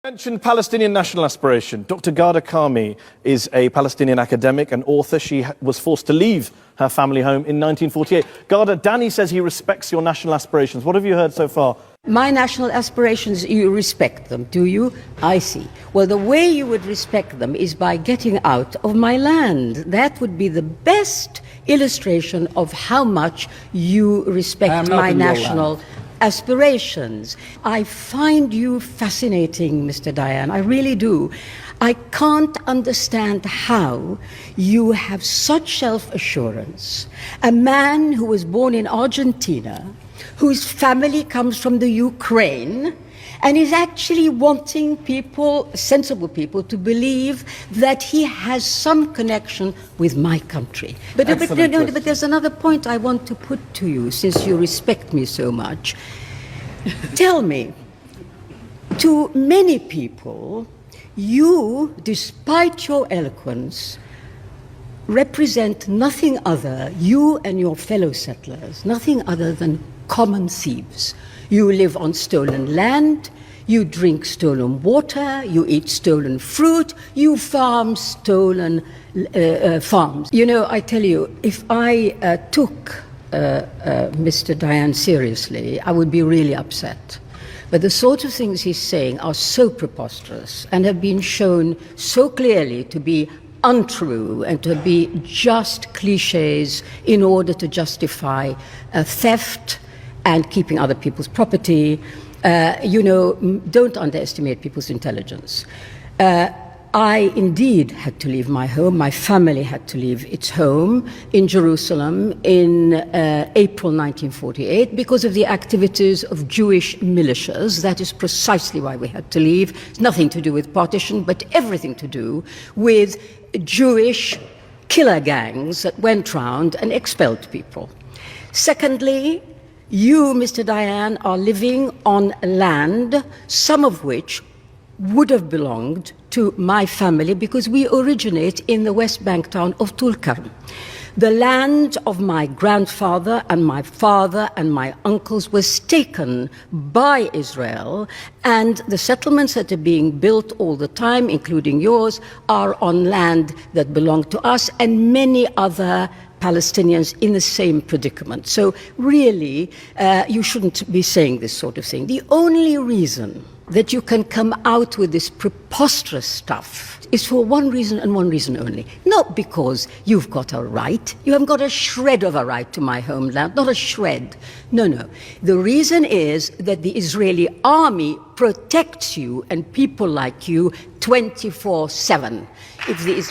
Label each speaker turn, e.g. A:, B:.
A: Mentioned Palestinian national aspiration. Dr. Ghada Karmi is a Palestinian academic and author. She was forced to leave her family home in 1948. Ghada, Danny says he respects your national aspirations. What have you heard so far?
B: My national aspirations, you respect them, do you? I see. Well, the way you would respect them is by getting out of my land. That would be the best illustration of how much you respect my national aspirations. I find you fascinating, Mr. Dayan. I really do. I can't understand how you have such self-assurance. A man who was born in Argentina, whose family comes from the Ukraine, and is actually wanting people, sensible people, to believe that he has some connection with my country. But there's another point I want to put to you, since you respect me so much. Tell me, to many people, you, despite your eloquence, represent nothing other, you and your fellow settlers, nothing other than common thieves. You live on stolen land, you drink stolen water, you eat stolen fruit, you farm stolen farms. You know, I tell you, if I took Mr. Dayan seriously, I would be really upset. But the sort of things he's saying are so preposterous and have been shown so clearly to be untrue and to be just cliches in order to justify theft and keeping other people's property. You know, don't underestimate people's intelligence. I indeed had to leave my home. My family had to leave its home in Jerusalem in April 1948 because of the activities of Jewish militias. That is precisely why we had to leave. It's nothing to do with partition, but everything to do with Jewish killer gangs that went round and expelled people. Secondly, you, Mr. Dayan, are living on land, some of which would have belonged to my family because we originate in the West Bank town of Tulkarm. The land of my grandfather and my father and my uncles was taken by Israel, and the settlements that are being built all the time, including yours, are on land that belonged to us and many other Palestinians in the same predicament. So really, you shouldn't be saying this sort of thing. The only reason that you can come out with this preposterous stuff is for one reason and one reason only. Not because you've got a right. You haven't got a shred of a right to my homeland, not a shred. No, no. The reason is that the Israeli army protects you and people like you 24/7. It's the...